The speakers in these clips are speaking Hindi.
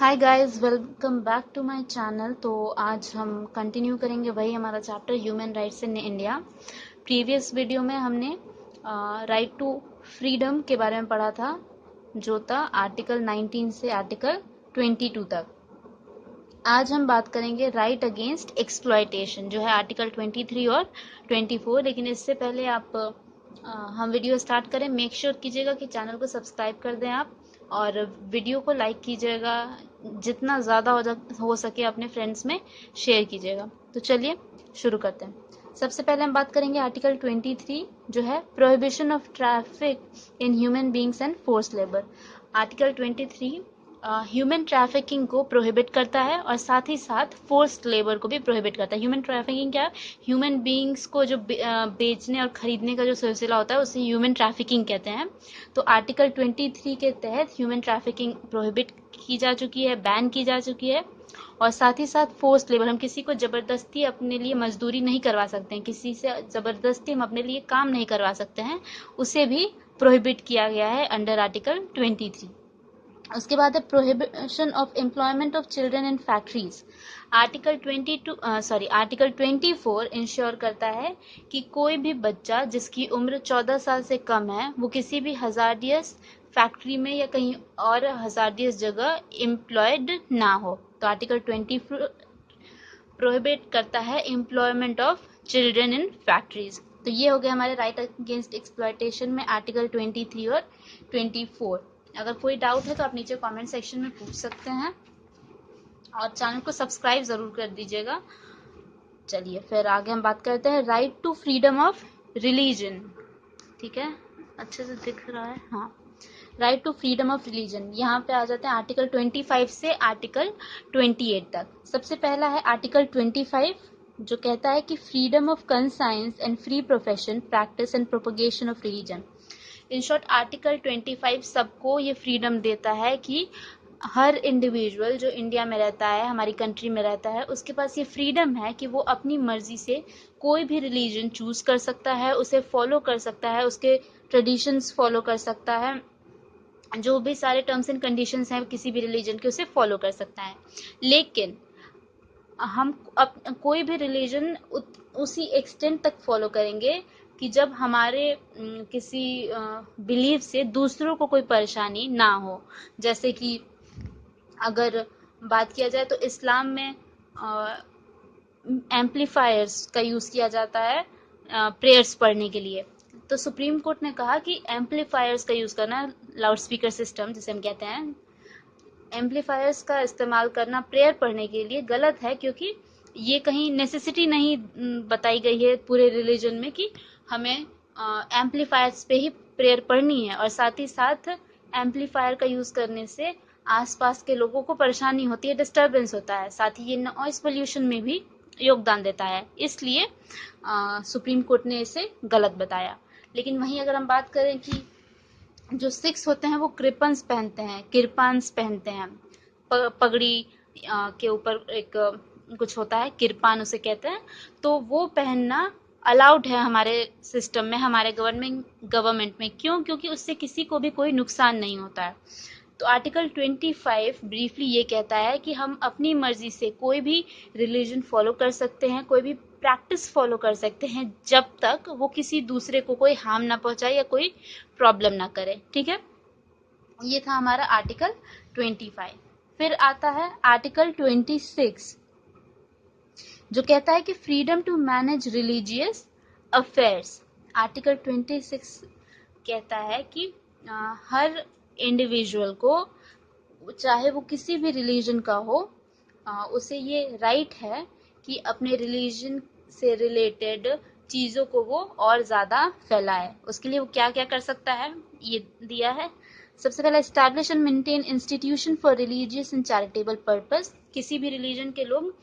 Hi guys, welcome back to my channel. तो आज हम कंटिन्यू करेंगे वही हमारा chapter human rights in India. Previous video में हमने राइट टू फ्रीडम के बारे में पढ़ा था, जो था आर्टिकल 19 से आर्टिकल 22 तक। आज हम बात करेंगे राइट अगेंस्ट एक्सप्लॉयटेशन, जो है आर्टिकल 23 और 24। लेकिन इससे पहले हम वीडियो स्टार्ट करें, मेक श्योर कीजिएगा कि चैनल को सब्सक्राइब कर दें आप, और वीडियो को लाइक कीजिएगा, जितना ज़्यादा हो सके अपने फ्रेंड्स में शेयर कीजिएगा। तो चलिए शुरू करते हैं। सबसे पहले हम बात करेंगे आर्टिकल 23, जो है prohibition of traffic in human beings and force labour. Article 23 human trafficking को प्रोहिबिट करता है और साथ ही साथ फोर्स्ड लेबर को भी प्रोहिबिट करता है। ह्यूमन ट्रैफिकिंग क्या है? ह्यूमन बीइंग्स को जो बेचने और खरीदने का जो सिलसिला होता है उसे ह्यूमन ट्रैफिकिंग कहते हैं। तो आर्टिकल 23 के तहत ह्यूमन ट्रैफिकिंग प्रोहिबिट की जा चुकी है, बैन की जा चुकी है। और साथ ही साथ फोर्स्ड लेबर, हम किसी को ज़बरदस्ती अपने लिए मजदूरी नहीं करवा सकते हैं, किसी से ज़बरदस्ती हम अपने लिए काम नहीं करवा सकते हैं, उसे भी प्रोहिबिट किया गया है अंडर आर्टिकल 23। उसके बाद है prohibition of employment of children in factories. Article 24 ensure करता है कि कोई भी बच्चा जिसकी उम्र 14 साल से कम है वो किसी भी हजार्डियस फैक्ट्री में या कहीं और हजार्डियस जगह एम्प्लॉयड ना हो। तो आर्टिकल 24 प्रोहिबिट करता है employment of children in factories. तो ये हो गया हमारे राइट अगेंस्ट एक्सप्लॉयटेशन में आर्टिकल 23 और 24। अगर कोई डाउट है तो आप नीचे कमेंट सेक्शन में पूछ सकते हैं, और चैनल को सब्सक्राइब ज़रूर कर दीजिएगा। चलिए फिर आगे हम बात करते हैं right to freedom of religion. ठीक है, अच्छे से दिख रहा है? हाँ, right to freedom of religion. यहाँ पे आ जाते हैं आर्टिकल 25 से आर्टिकल 28 तक। सबसे पहला है आर्टिकल 25, जो कहता है कि freedom of conscience and free profession, practice and propagation of religion. In short article 25 सबको ये फ्रीडम देता है कि हर इंडिविजुअल जो इंडिया में रहता है, हमारी कंट्री में रहता है, उसके पास ये फ्रीडम है कि वो अपनी मर्जी से कोई भी रिलीजन चूज कर सकता है, उसे फॉलो कर सकता है, उसके ट्रेडिशंस फॉलो कर सकता है, जो भी सारे टर्म्स एंड कंडीशंस हैं किसी भी रिलीजन के उसे फॉलो कर सकता है। लेकिन हम कोई भी रिलीजन उसी एक्सटेंट तक फॉलो करेंगे कि जब हमारे किसी बिलीफ से दूसरों को कोई परेशानी ना हो। जैसे कि अगर बात किया जाए तो इस्लाम में एम्पलीफायर्स का यूज़ किया जाता है प्रेयर्स पढ़ने के लिए। तो सुप्रीम कोर्ट ने कहा कि एम्पलीफायर्स का यूज़ करना, लाउड स्पीकर सिस्टम जिसे हम कहते हैं, एम्पलीफायर्स का इस्तेमाल करना प्रेयर पढ़ने के लिए गलत है, क्योंकि ये कहीं नेसेसिटी नहीं बताई गई है पूरे रिलीजन में कि हमें एम्पलीफायर्स पे ही प्रेयर पढ़नी है। और साथ ही साथ एम्पलीफायर का यूज़ करने से आसपास के लोगों को परेशानी होती है, डिस्टर्बेंस होता है, साथ ही ये नॉइस पोल्यूशन में भी योगदान देता है। इसलिए सुप्रीम कोर्ट ने इसे गलत बताया। लेकिन वहीं अगर हम बात करें कि जो सिख्स होते हैं वो कृपन्स पहनते हैं, किरपान्स पहनते हैं, पगड़ी के ऊपर एक कुछ होता है, किरपान उसे कहते हैं। तो वो पहनना अलाउड है हमारे सिस्टम में, हमारे गवर्नमेंट में। क्यों? क्योंकि उससे किसी को भी कोई नुकसान नहीं होता है। तो आर्टिकल 25 ब्रीफली ये कहता है कि हम अपनी मर्जी से कोई भी रिलीजन फॉलो कर सकते हैं, कोई भी प्रैक्टिस फॉलो कर सकते हैं, जब तक वो किसी दूसरे को कोई हार्म ना पहुंचाए या कोई प्रॉब्लम ना करे। ठीक है, ये था हमारा आर्टिकल 25। फिर आता है आर्टिकल 26, जो कहता है कि freedom to manage religious affairs. Article 26 कहता है कि हर इंडिविजुअल को, चाहे वो किसी भी रिलीजन का हो, उसे ये राइट है कि अपने रिलीजन से रिलेटेड चीज़ों को वो और ज़्यादा फैलाए। उसके लिए वो क्या क्या कर सकता है ये दिया है। सबसे पहला, establish and maintain institution for religious and charitable purpose. किसी भी रिलीजन के लोग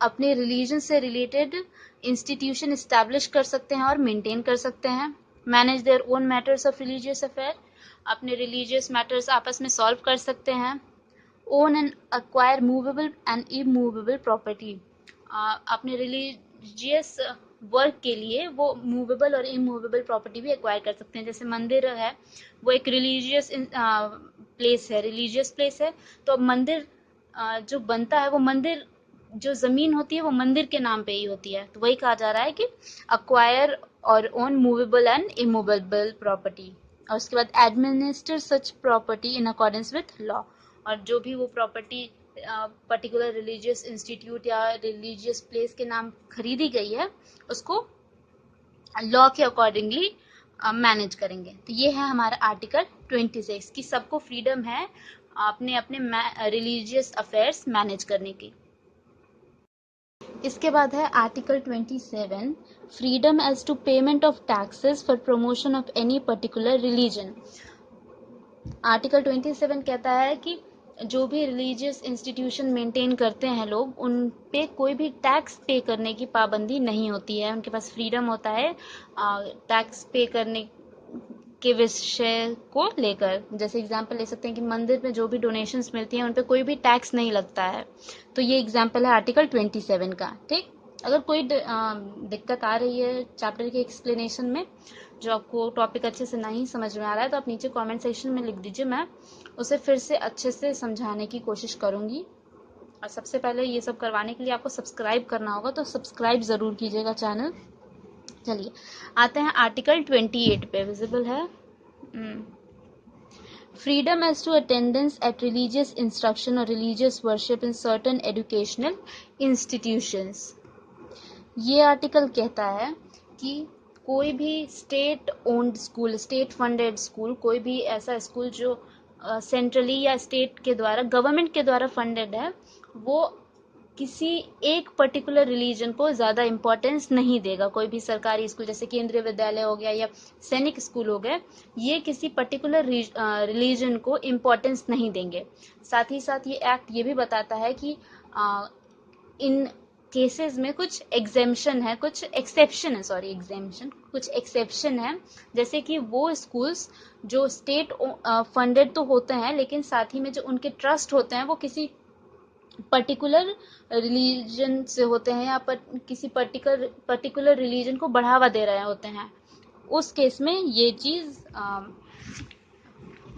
अपने रिलीजन से रिलेटेड इंस्टीट्यूशन इस्टेब्लिश कर सकते हैं और मेंटेन कर सकते हैं। Manage their own matters of religious affair, अपने रिलीजियस मैटर्स आपस में सॉल्व कर सकते हैं। Own and acquire movable and immovable property, अपने रिलीजियस वर्क के लिए वो मूवेबल और इमूवेबल प्रॉपर्टी भी एक्वायर कर सकते हैं। जैसे मंदिर है, वो एक रिलीजियस प्लेस है, रिलीजियस प्लेस है, तो अब मंदिर जो बनता है वो मंदिर, जो जमीन होती है वो मंदिर के नाम पे ही होती है। तो वही कहा जा रहा है कि अक्वायर और own movable and immovable property, और उसके बाद administer such property in accordance with law. और जो भी वो प्रॉपर्टी पर्टिकुलर रिलीजियस इंस्टीट्यूट या रिलीजियस प्लेस के नाम खरीदी गई है, उसको लॉ के अकॉर्डिंगली मैनेज करेंगे। तो ये है हमारा आर्टिकल 26 कि सबको फ्रीडम है अपने अपने रिलीजियस अफेयर्स मैनेज करने की। इसके बाद है article 27, freedom as to payment of taxes for promotion of any particular religion. Article 27 कहता है कि जो भी रिलीजियस इंस्टीट्यूशन मेंटेन करते हैं लोग, उन पे कोई भी टैक्स पे करने की पाबंदी नहीं होती है। उनके पास फ्रीडम होता है टैक्स पे करने के विषय को लेकर। जैसे एग्जांपल ले सकते हैं कि मंदिर में जो भी डोनेशंस मिलती हैं उन पे कोई भी टैक्स नहीं लगता है। तो ये एग्जांपल है आर्टिकल 27 का। ठीक, अगर कोई दिक्कत आ रही है चैप्टर के एक्सप्लेनेशन में, जो आपको टॉपिक अच्छे से नहीं समझ में आ रहा है, तो आप नीचे कमेंट सेक्शन में लिख दीजिए, मैं उसे फिर से अच्छे से समझाने की कोशिश करूँगी। और सबसे पहले ये सब करवाने के लिए आपको सब्सक्राइब करना होगा, तो सब्सक्राइब ज़रूर कीजिएगा चैनल। चलिए आते हैं आर्टिकल 28 पे। विजिबल है, freedom as to attendance at religious instruction और religious worship in certain educational institutions. ये आर्टिकल कहता है कि कोई भी state owned school, state funded school, कोई भी ऐसा स्कूल जो सेंट्रली या स्टेट के द्वारा, गवर्नमेंट के द्वारा फंडेड है, वो किसी एक पर्टिकुलर रिलीजन को ज़्यादा इम्पोर्टेंस नहीं देगा। कोई भी सरकारी स्कूल जैसे केंद्रीय विद्यालय हो गया या सैनिक स्कूल हो गए, ये किसी पर्टिकुलर रिलीजन को इम्पोर्टेंस नहीं देंगे। साथ ही साथ ये एक्ट ये भी बताता है कि इन केसेस में कुछ एग्जेम्पशन है, कुछ एक्सेप्शन है, सॉरी एग्जेम्पशन, कुछ एक्सेप्शन है। जैसे कि वो स्कूल्स जो स्टेट फंडेड तो होते हैं, लेकिन साथ ही में जो उनके ट्रस्ट होते हैं वो किसी पर्टिकुलर रिलीजन से होते हैं या किसी पर्टिकुलर रिलीजन को बढ़ावा दे रहे होते हैं, उस केस में ये चीज़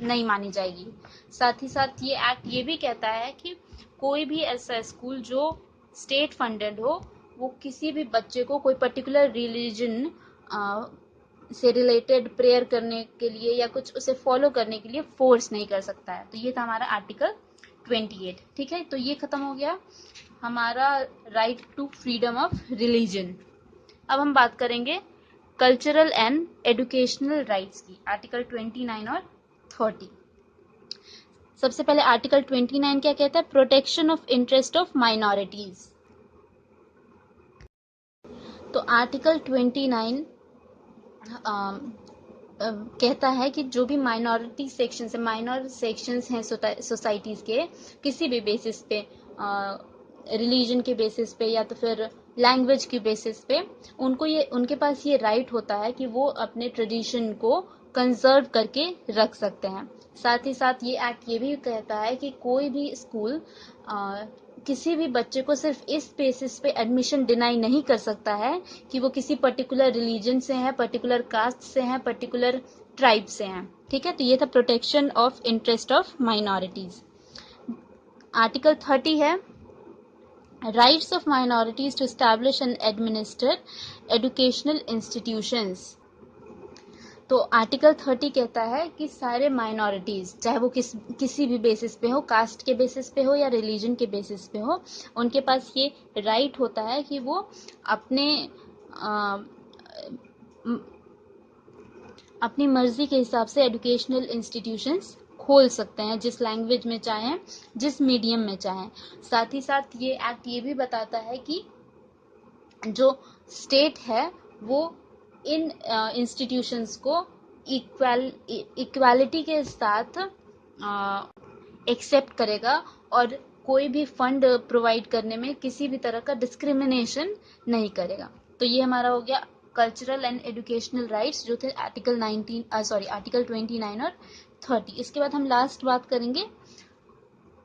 नहीं मानी जाएगी। साथ ही साथ ये एक्ट ये भी कहता है कि कोई भी ऐसा स्कूल जो स्टेट फंडेड हो, वो किसी भी बच्चे को कोई पर्टिकुलर रिलीजन से रिलेटेड प्रेयर करने के लिए या कुछ उसे फॉलो करने के लिए फोर्स नहीं कर सकता है। तो ये था हमारा आर्टिकल 28। ठीक है, तो ये खत्म हो गया हमारा right to freedom of religion. अब हम बात करेंगे कल्चरल एंड एजुकेशनल राइट्स की, आर्टिकल 29 और 30। सबसे पहले आर्टिकल 29 क्या कहता है? Protection of interest of minorities. तो आर्टिकल 29 कहता है कि जो भी माइनॉरिटी सेक्शन है, माइनर सेक्शंस हैं सोसाइटीज़ के, किसी भी बेसिस पे, रिलीजन के बेसिस पे या तो फिर लैंग्वेज के बेसिस पे, उनके पास ये राइट होता है कि वो अपने ट्रेडिशन को कंजर्व करके रख सकते हैं। साथ ही साथ ये एक्ट ये भी कहता है कि कोई भी स्कूल किसी भी बच्चे को सिर्फ इस बेसिस पे एडमिशन डिनाई नहीं कर सकता है कि वो किसी पर्टिकुलर रिलीजन से है, पर्टिकुलर कास्ट से है, पर्टिकुलर ट्राइब से हैं। ठीक है, तो ये था protection of interest of minorities. Article 30 है rights of minorities to establish and administer educational institutions. तो आर्टिकल 30 कहता है कि सारे माइनॉरिटीज, चाहे वो किसी भी बेसिस पे हो, कास्ट के बेसिस पे हो या रिलीजन के बेसिस पे हो, उनके पास ये राइट होता है कि वो अपनी मर्जी के हिसाब से एजुकेशनल इंस्टीट्यूशंस खोल सकते हैं, जिस लैंग्वेज में चाहें, जिस मीडियम में चाहें। साथ ही साथ ये एक्ट ये भी बताता है कि जो स्टेट है वो इन इंस्टीट्यूशंस को इक्वालिटी के साथ एक्सेप्ट करेगा और कोई भी फंड प्रोवाइड करने में किसी भी तरह का डिस्क्रिमिनेशन नहीं करेगा। तो ये हमारा हो गया कल्चरल एंड एजुकेशनल राइट्स, जो थे आर्टिकल 29 और 30। इसके बाद हम लास्ट बात करेंगे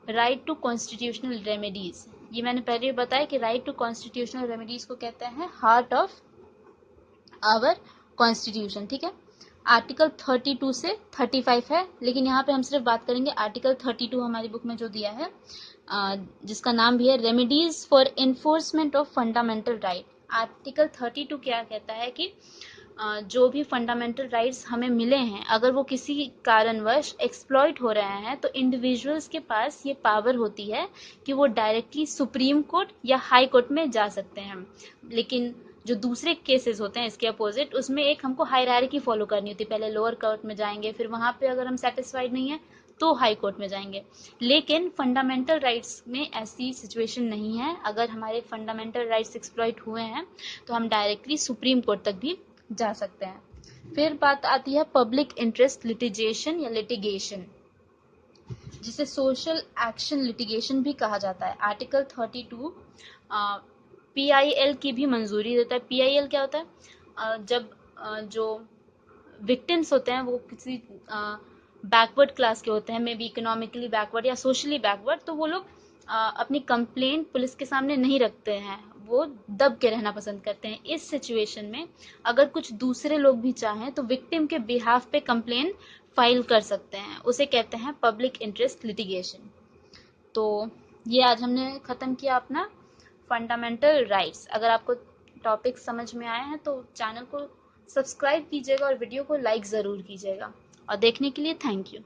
राइट टू कॉन्स्टिट्यूशनल रेमेडीज। ये मैंने पहले भी बताया कि राइट टू कॉन्स्टिट्यूशनल रेमेडीज को कहते हैं हार्ट ऑफ आवर कॉन्स्टिट्यूशन। ठीक है, आर्टिकल 32 से 35 है, लेकिन यहाँ पे हम सिर्फ बात करेंगे आर्टिकल 32 हमारी बुक में जो दिया है, जिसका नाम भी है remedies for enforcement of fundamental right. Article 32 क्या कहता है कि जो भी फंडामेंटल राइट्स हमें मिले हैं, अगर वो किसी कारणवश एक्सप्लॉइट हो रहे हैं, तो इंडिविजुअल्स के पास ये पावर होती है कि वो डायरेक्टली सुप्रीम कोर्ट या हाई कोर्ट में जा सकते हैं। लेकिन जो दूसरे केसेस होते हैं इसके अपोजिट, उसमें एक हमको हायरार्की फॉलो करनी होती है, पहले लोअर कोर्ट में जाएंगे, फिर वहां पे अगर हम सेटिस्फाइड नहीं है तो हाई कोर्ट में जाएंगे। लेकिन फंडामेंटल राइट्स में ऐसी सिचुएशन नहीं है। अगर हमारे फंडामेंटल राइट्स एक्सप्लॉइट हुए हैं तो हम डायरेक्टली सुप्रीम कोर्ट तक भी जा सकते हैं। फिर बात आती है पब्लिक इंटरेस्ट लिटिगेशन या लिटिगेशन, जिसे सोशल एक्शन लिटिगेशन भी कहा जाता है। आर्टिकल 32 PIL की भी मंजूरी देता है। PIL क्या होता है? जब जो विक्टिम्स होते हैं वो किसी बैकवर्ड क्लास के होते हैं, मे बी इकोनॉमिकली बैकवर्ड या सोशली बैकवर्ड, तो वो लोग अपनी कंप्लेंट पुलिस के सामने नहीं रखते हैं, वो दब के रहना पसंद करते हैं। इस सिचुएशन में अगर कुछ दूसरे लोग भी चाहें तो विक्टिम के बिहाफ पे कंप्लेंट फाइल कर सकते हैं, उसे कहते हैं पब्लिक इंटरेस्ट लिटिगेशन। तो ये आज हमने ख़त्म किया अपना फंडामेंटल राइट्स। अगर आपको टॉपिक समझ में आए हैं तो चैनल को सब्सक्राइब कीजिएगा और वीडियो को लाइक ज़रूर कीजिएगा। और देखने के लिए थैंक यू।